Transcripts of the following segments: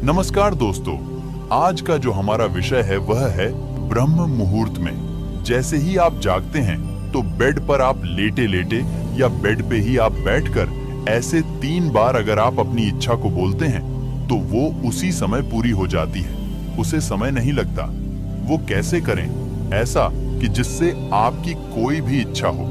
नमस्कार दोस्तों, आज का जो हमारा विषय है वह है ब्रह्म मुहूर्त में। जैसे ही आप जागते हैं तो बेड पर आप लेटे लेटे या बेड पे ही आप बैठकर ऐसे 3 बार अगर आप अपनी इच्छा को बोलते हैं तो वो उसी समय पूरी हो जाती है। उसे समय नहीं लगता। वो कैसे करें ऐसा कि जिससे आपकी कोई भी इच्छा हो,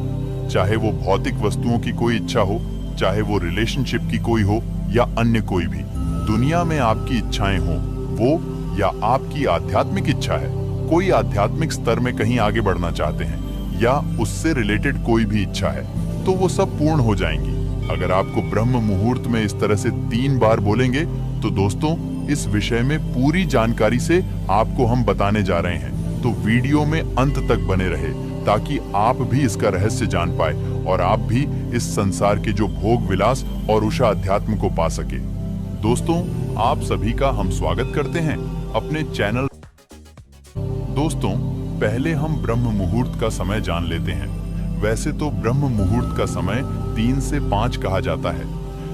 चाहे वो भौतिक वस्तुओं की कोई इच्छा हो, चाहे वो रिलेशनशिप की कोई हो या अन्य कोई भी, दुनिया में आपकी इच्छाएं हो वो, या आपकी आध्यात्मिक इच्छा है, कोई आध्यात्मिक स्तर में कहीं आगे बढ़ना चाहते हैं या उससे रिलेटेड कोई भी इच्छा है, तो वो सब पूर्ण हो जाएंगी अगर आपको ब्रह्म मुहूर्त में इस तरह से 3 बार बोलेंगे। तो दोस्तों, इस विषय में पूरी जानकारी से आपको हम बताने जा रहे हैं, तो वीडियो में अंत तक बने रहे ताकि आप भी इसका रहस्य जान पाए और आप भी इस संसार के जो भोग विलास और उषा अध्यात्म को पा सके। दोस्तों, आप सभी का हम स्वागत करते हैं अपने चैनल। दोस्तों, पहले हम ब्रह्म मुहूर्त का समय जान लेते हैं। वैसे तो ब्रह्म मुहूर्त का समय 3 से 5 कहा जाता है,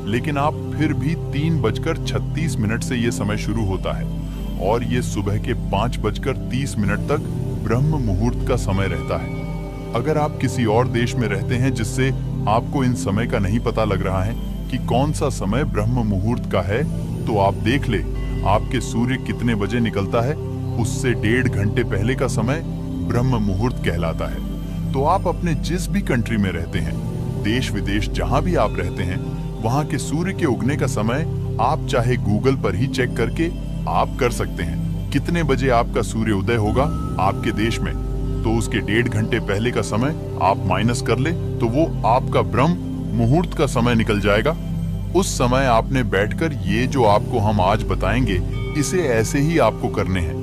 लेकिन आप फिर भी 3:36 से ये समय शुरू होता है और ये सुबह के 5:30 तक ब्रह्म मुहूर्त का समय रहता है। अगर आप किसी और देश में रहते हैं जिससे आपको इन समय का नहीं पता लग रहा है कि कौन सा समय ब्रह्म मुहूर्त का है, तो आप देख ले आपके सूर्य कितने बजे निकलता है, उससे 1.5 घंटे पहले का समय ब्रह्म मुहूर्त कहलाता है। तो आप अपने जिस भी कंट्री में रहते हैं, देश विदेश जहां भी आप रहते हैं, वहां के सूर्य के उगने का समय आप चाहे गूगल पर ही चेक करके आप कर सकते हैं कितने बजे आपका सूर्य उदय होगा आपके देश में। तो उसके 1.5 घंटे पहले का समय आप माइनस कर ले तो वो आपका ब्रह्म मुहूर्त का समय निकल जाएगा। उस समय आपने बैठकर ये जो आपको हम आज बताएंगे, इसे ऐसे ही आपको करने हैं,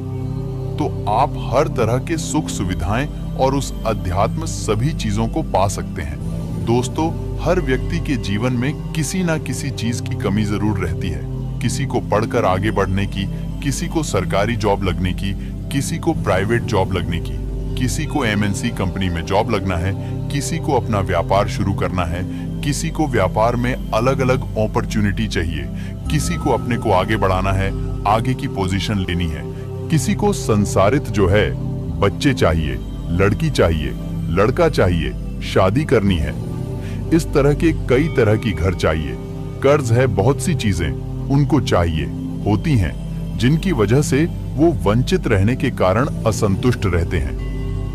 तो आप हर तरह के सुख सुविधाएं और उस अध्यात्म सभी चीजों को पा सकते हैं। दोस्तों, हर व्यक्ति के जीवन में किसी ना किसी चीज की कमी जरूर रहती है। किसी को पढ़कर आगे बढ़ने की, किसी को सरकारी जॉब लगने की, किसी को प्राइवेट जॉब लगने की, किसी को MNC कंपनी में जॉब लगना है, किसी को अपना व्यापार शुरू करना है, किसी को व्यापार में अलग अलग अपॉर्चुनिटी चाहिए, किसी को अपने को आगे बढ़ाना है, आगे की पोजीशन लेनी है, किसी को संसारित जो है बच्चे चाहिए, लड़की चाहिए, लड़का चाहिए, शादी करनी है, इस तरह के कई तरह की घर चाहिए, कर्ज है, बहुत सी चीजें उनको चाहिए होती हैं, जिनकी वजह से वो वंचित रहने के कारण असंतुष्ट रहते हैं।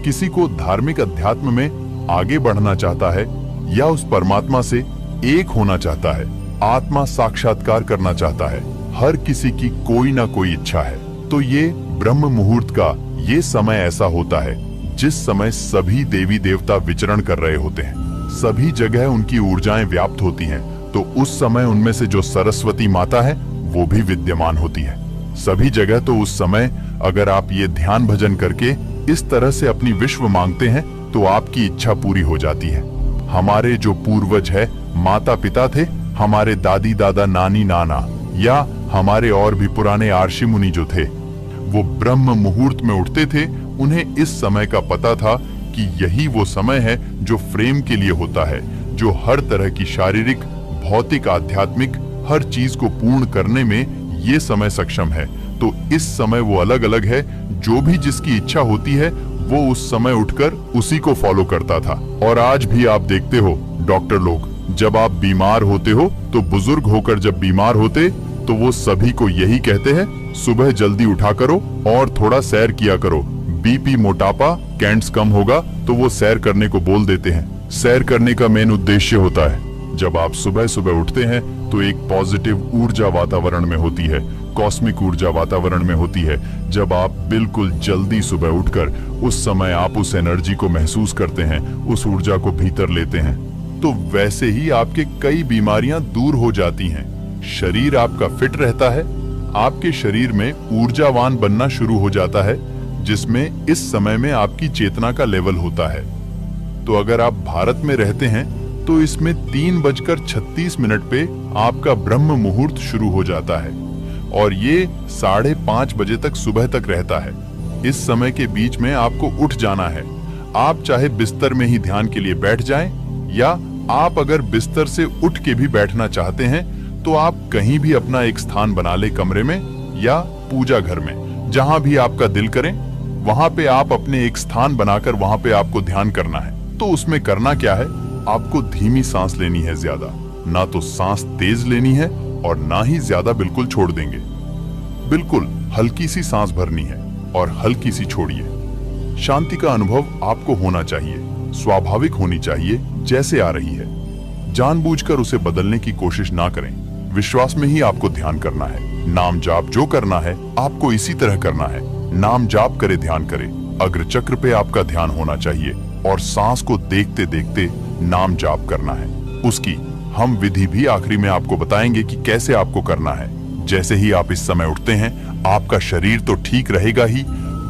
किसी को धार्मिक अध्यात्म में आगे बढ़ना चाहता है या उस परमात्मा से एक होना चाहता है, आत्मा साक्षात्कार करना चाहता है। हर किसी की कोई ना कोई इच्छा है। तो ये ब्रह्म मुहूर्त का ये समय ऐसा होता है जिस समय सभी देवी देवता विचरण कर रहे होते हैं, सभी जगह उनकी ऊर्जाएं व्याप्त होती हैं। तो उस समय उनमें से जो सरस्वती माता है वो भी विद्यमान होती है सभी जगह। तो उस समय अगर आप ये ध्यान भजन करके इस तरह से अपनी विश्व मांगते हैं तो आपकी इच्छा पूरी हो जाती है। हमारे जो पूर्वज है, माता पिता थे, हमारे दादी दादा नानी नाना या हमारे और भी पुराने आर्षि मुनि जो थे, वो ब्रह्म मुहूर्त में उठते थे। उन्हें इस समय का पता था कि यही वो समय है जो फ्रेम के लिए होता है, जो हर तरह की शारीरिक, भौतिक, आध्यात्मिक हर चीज को पूर्ण करने में ये समय सक्षम है। तो इस समय वो अलग अलग है, जो भी जिसकी इच्छा होती है वो उस समय उठकर उसी को फॉलो करता था। और आज भी आप देखते हो डॉक्टर लोग, जब आप बीमार होते हो तो बुजुर्ग होकर जब बीमार होते तो वो सभी को यही कहते हैं, सुबह जल्दी उठा करो और थोड़ा सैर किया करो, BP, मोटापा, कैंट्स कम होगा। तो वो सैर करने को बोल देते हैं। सैर करने का मेन उद्देश्य होता है, जब आप सुबह सुबह उठते हैं तो एक पॉजिटिव ऊर्जा वातावरण में होती है, कॉस्मिक ऊर्जा वातावरण में होती है। जब आप बिल्कुल जल्दी सुबह उठकर उस समय आप उस एनर्जी को महसूस करते हैं, उस ऊर्जा को भीतर लेते हैं, तो वैसे ही आपके कई बीमारियां दूर हो जाती हैं। शरीर आपका फिट रहता है, आपके शरीर में ऊर्जावान बनना शुरू हो जाता है, जिसमें इस समय में आपकी चेतना का लेवल होता है। तो अगर आप भारत में रहते हैं तो इसमें 3:36 पे आपका ब्रह्म मुहूर्त शुरू हो जाता है और ये 5:30 बजे तक सुबह तक रहता है। इस समय के बीच में आपको उठ जाना है। आप चाहे बिस्तर में ही ध्यान के लिए बैठ जाएं, या आप अगर बिस्तर से उठ के भी बैठना चाहते हैं तो आप कहीं भी अपना एक स्थान बना ले कमरे में, या पूजा घर में, जहां भी आपका दिल करे वहां पे आप अपने एक स्थान बनाकर वहां पे आपको ध्यान करना है। तो उसमें करना क्या है, आपको धीमी सांस लेनी है, ज्यादा ना तो सांस तेज लेनी है और ना ही ज्यादा बिल्कुल छोड़ देंगे। बिल्कुल हल्की सी सांस भरनी है और हल्की सी छोड़िए। शांति का अनुभव आपको होना चाहिए, स्वाभाविक होनी चाहिए जैसे आ रही है। जानबूझकर उसे बदलने की कोशिश ना करें। विश्वास में ही आपको ध्यान करना है। नाम जाप जो करना है आपको इसी तरह करना है। नाम जाप करे, ध्यान करे, अग्र चक्र पे आपका ध्यान होना चाहिए और सांस को देखते देखते नाम जाप करना है। उसकी हम विधि भी आखिरी में आपको बताएंगे कि कैसे आपको करना है। जैसे ही आप इस समय उठते हैं आपका शरीर तो ठीक रहेगा ही,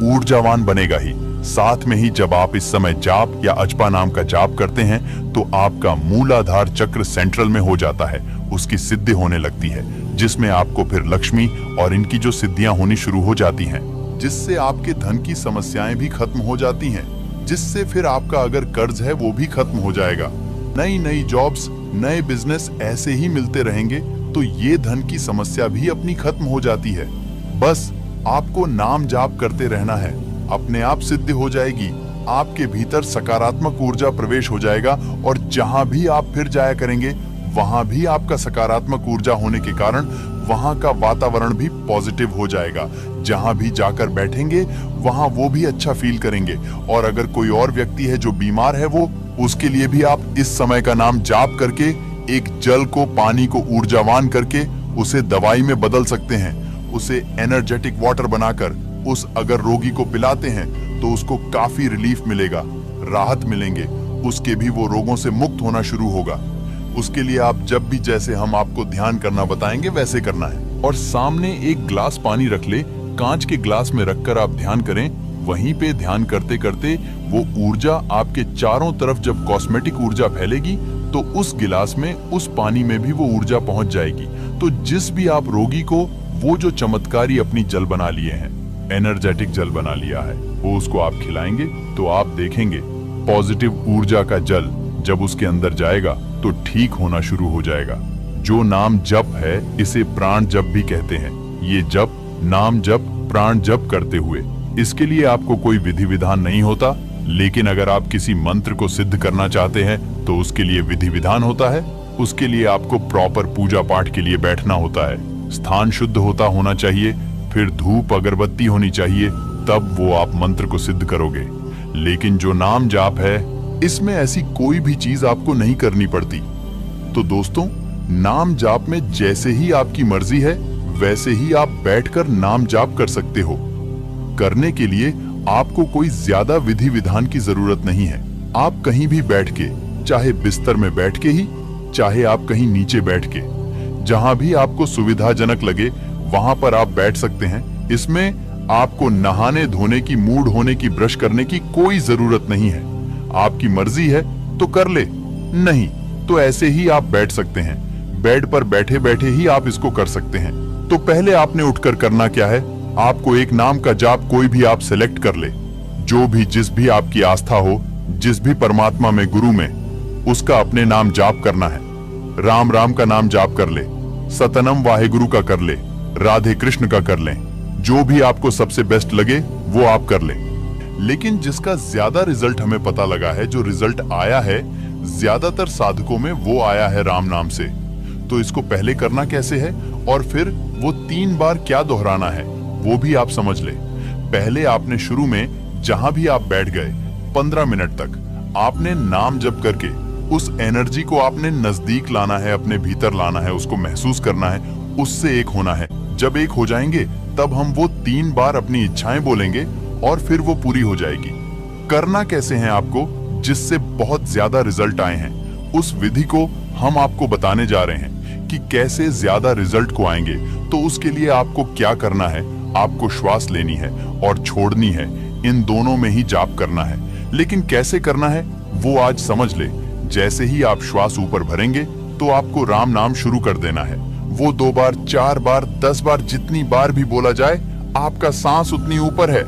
ऊर्जावान बनेगा ही। साथ में ही जब आप इस समय जाप या अजपा नाम का जाप करते हैं तो आपका मूलाधार चक्र सेंट्रल में हो जाता है, उसकी सिद्धि होने लगती है, जिसमें आपको फिर लक्ष्मी और इनकी जो सिद्धियां होनी शुरू हो जाती हैं, जिससे आपके धन की समस्याएं भी खत्म हो जाती हैं, जिससे फिर आपका अगर कर्ज है वो भी खत्म हो जाएगा। नई नई जॉब्स, नए बिजनेस ऐसे ही मिलते रहेंगे तो ये धन की समस्या भी अपनी खत्म हो जाती है। बस आपको नाम जाप करते रहना है, अपने आप सिद्धि हो जाएगी। आपके भीतर सकारात्मक ऊर्जा प्रवेश हो जाएगा और जहां भी आप फिर जाया करेंगे वहां भी आपका सकारात्मक ऊर्जा होने के कारण वहां का वातावरण भी पॉजिटिव हो जाएगा। जहां भी जाकर बैठेंगे वहां वो भी अच्छा फील करेंगे। और अगर कोई और व्यक्ति है जो बीमार है वो, उसके लिए भी आप इस समय का नाम जाप करके एक जल को, पानी को ऊर्जावान करके उसे दवाई में बदल सकते हैं। उसे एनर्जेटिक वाटर बनाकर उस अगर रोगी को पिलाते हैं तो उसको काफी रिलीफ मिलेगा, राहत मिलेंगे, उसके भी वो रोगों से मुक्त होना शुरू होगा। उसके लिए आप जब भी जैसे हम आपको ध्यान करना बताएंगे वैसे करना है। और सामने एक ग्लास पानी रख ले, कांच के ग्लास में रखकर आप ध्यान करें। वहीं पे ध्यान करते करते वो ऊर्जा आपके चारों तरफ जब कॉस्मेटिक ऊर्जा फैलेगी तो उस गिलास में, उस पानी में भी वो ऊर्जा पहुंच जाएगी। तो जिस भी आप रोगी को वो जो चमत्कारी अपनी जल बना लिए हैं, एनर्जेटिक जल बना लिया है, वो उसको आप खिलाएंगे तो आप देखेंगे पॉजिटिव ऊर्जा का जल जब उसके अंदर जाएगा तो ठीक होना शुरू हो जाएगा। जो नाम जप है इसे प्राण जप भी कहते हैं। ये जप, नाम जप, प्राण जप करते हुए, इसके लिए आपको कोई विधि विधान नहीं होता। लेकिन अगर आप किसी मंत्र को सिद्ध करना चाहते हैं तो उसके लिए विधि विधान होता है। उसके लिए आपको प्रॉपर पूजा पाठ के लिए बैठना होता है, स्थान शुद्ध होना चाहिए, फिर धूप अगरबत्ती होनी चाहिए, तब वो आप मंत्र को सिद्ध करोगे। लेकिन जो नाम जाप है इसमें ऐसी कोई भी चीज आपको नहीं करनी पड़ती। तो दोस्तों, नाम जाप में जैसे ही आपकी मर्जी है वैसे ही आप बैठकर नाम जाप कर सकते हो। करने के लिए आपको कोई ज्यादा विधि विधान की जरूरत नहीं है। आप कहीं भी बैठ के, चाहे बिस्तर में बैठ के ही, चाहे आप कहीं नीचे बैठ के, जहां भी आपको सुविधाजनक लगे वहां पर आप बैठ सकते हैं। इसमें आपको नहाने धोने की, मूड होने की, ब्रश करने की कोई जरूरत नहीं है। आपकी मर्जी है तो कर ले, नहीं तो ऐसे ही आप बैठ सकते हैं। बेड पर बैठे बैठे ही आप इसको कर सकते हैं। तो पहले आपने उठकर करना क्या है, आपको एक नाम का जाप कोई भी आप सिलेक्ट कर ले, जो भी, जिस भी आपकी आस्था हो, जिस भी परमात्मा में, गुरु में, उसका अपने नाम जाप करना है। राम राम का नाम जाप कर ले, सतनम वाहेगुरु का कर ले, राधे कृष्ण का कर लें, जो भी आपको सबसे बेस्ट लगे वो आप कर लें। लेकिन जिसका ज्यादा रिजल्ट हमें पता लगा है, जो रिजल्ट आया है ज्यादातर साधकों में, वो आया है राम नाम से। तो इसको पहले करना कैसे है और फिर वो 3 बार क्या दोहराना है वो भी आप समझ ले। पहले आपने शुरू में जहां भी आप बैठ गए 15 मिनट तक आपने नाम जप करके उस एनर्जी को आपने नजदीक लाना है, अपने भीतर लाना है, उसको महसूस करना है, उससे एक होना है। जब एक हो जाएंगे तब हम वो 3 बार अपनी इच्छाएं बोलेंगे और फिर वो पूरी हो जाएगी। करना कैसे है आपको, जिससे बहुत ज्यादा रिजल्ट आए हैं, उस विधि को हम आपको बताने जा रहे हैं कि कैसे ज्यादा रिजल्ट को आएंगे। तो उसके लिए आपको क्या करना है, आपको श्वास लेनी है और छोड़नी है, इन दोनों में ही जाप करना है। लेकिन कैसे करना है वो आज समझ ले। जैसे ही आप श्वास ऊपर भरेंगे तो आपको राम नाम शुरू कर देना है। वो 2 बार, 4 बार, 10 बार, जितनी बार भी बोला जाए, आपका सांस उतनी ऊपर है,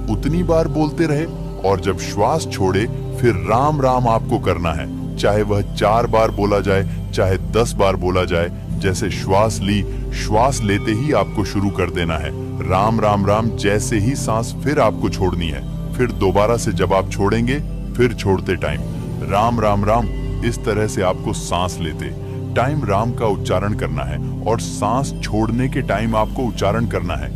उतनी बार बोलते रहे। और जब श्वास छोड़े फिर राम राम आपको करना है, चाहे वह 4 बार बोला जाए, चाहे 10 बार बोला जाए, जैसे श्वास ली, श्वास लेते ही आपको शुरू कर देना है राम राम राम। जैसे ही सांस फिर आपको छोड़नी है, फिर दोबारा से जब आप छोड़ेंगे फिर छोड़ते टाइम राम राम राम। इस तरह से आपको सांस लेते टाइम राम का उच्चारण करना है और सांस छोड़ने के टाइम आपको उच्चारण करना है।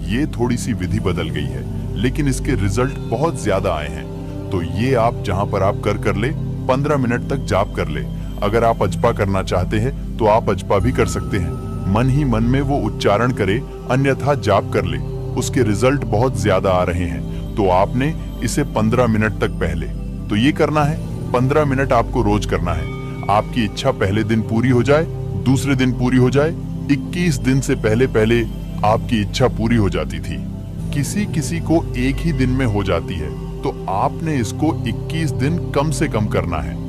ये थोड़ी सी विधि बदल गई है, लेकिन इसके रिजल्ट बहुत ज्यादा आए हैं। तो ये आप जहां पर आप कर ले, 15 मिनट तक जाप कर ले। अगर आप अजपा करना चाहते हैं तो आप अजपा भी कर सकते हैं। मन ही मन में वो उच्चारण करे, अन्यथा जाप कर ले। उसके रिजल्ट बहुत ज्यादा आ रहे हैं। तो आपने इसे 15 मिनट तक पहले तो ये करना है, 15 मिनट आपको रोज करना है। आपकी इच्छा पहले दिन पूरी हो जाए, दूसरे दिन पूरी हो जाए, 21 दिन से पहले पहले आपकी इच्छा पूरी हो जाती थी। किसी किसी को एक ही दिन में हो जाती है, तो आपने इसको 21 दिन कम से कम करना है।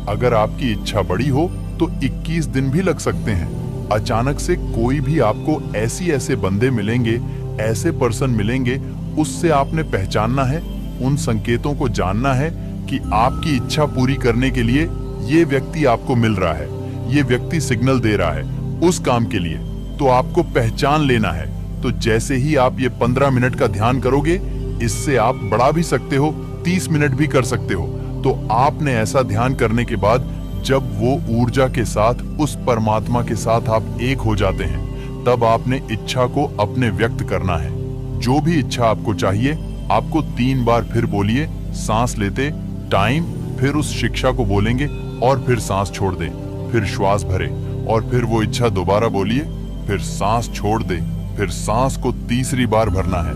अगर आपकी इच्छा बड़ी हो तो 21 दिन भी लग सकते हैं। अचानक से कोई भी आपको ऐसे बंदे मिलेंगे, ऐसे पर्सन मिलेंगे, उससे आपने पहचानना है, उन संकेतों को जानना है कि आपकी इच्छा पूरी करने के लिए ये व्यक्ति आपको मिल रहा है, ये व्यक्ति सिग्नल दे रहा है उस काम के लिए। तो आपको पहचान लेना है। तो जैसे ही आप ये 15 मिनट का ध्यान करोगे, इससे आप बढ़ा भी सकते हो, 30 मिनट भी कर सकते हो। तो आपने ऐसा ध्यान करने के बाद जब वो ऊर्जा के साथ, उस परमात्मा के साथ आप एक हो जाते हैं, तब आपने इच्छा को अपने व्यक्त करना है। जो भी इच्छा आपको चाहिए, आपको 3 बार फिर बोलिए, सांस लेते टाइम, फिर उस शिक्षा को बोलेंगे और फिर सांस छोड़ दे, फिर श्वास भरे और फिर वो इच्छा दोबारा बोलिए, फिर सांस छोड़ दे, फिर सांस को तीसरी बार भरना है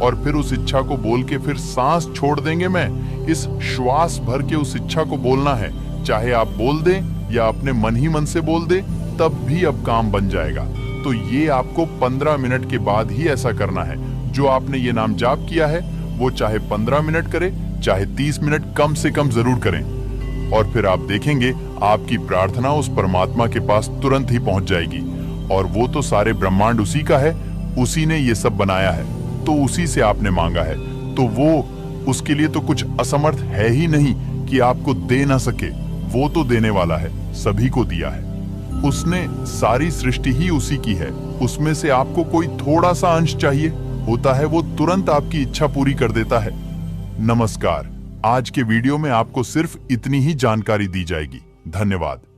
और फिर उस इच्छा को बोल के फिर सांस छोड़ देंगे। मैं इस श्वास भर के उस इच्छा को बोलना है, चाहे आप बोल दें या अपने मन ही मन से बोल दें, तब भी अब काम बन जाएगा। तो ये आपको 15 मिनट के बाद ही ऐसा करना है। जो आपने ये नाम जाप किया है वो चाहे 15 मिनट करे, चाहे 30 मिनट, कम से कम जरूर करें। और फिर आप देखेंगे आपकी प्रार्थना उस परमात्मा के पास तुरंत ही पहुंच जाएगी। और वो तो सारे ब्रह्मांड उसी का है, उसी ने ये सब बनाया है, तो उसी से आपने मांगा है। तो वो, उसके लिए तो कुछ असमर्थ है ही नहीं कि आपको दे ना सके। वो तो देने वाला है, सभी को दिया है। उसने सारी सृष्टि ही उसी की है। उसमें से आपको कोई थोड़ा सा अंश चाहिए होता है, वो तुरंत आपकी इच्छा पूरी कर देता है। नमस्कार। आज के वीडियो में आपको सिर्फ इतनी ही जानकारी दी जाएगी। धन्यवाद।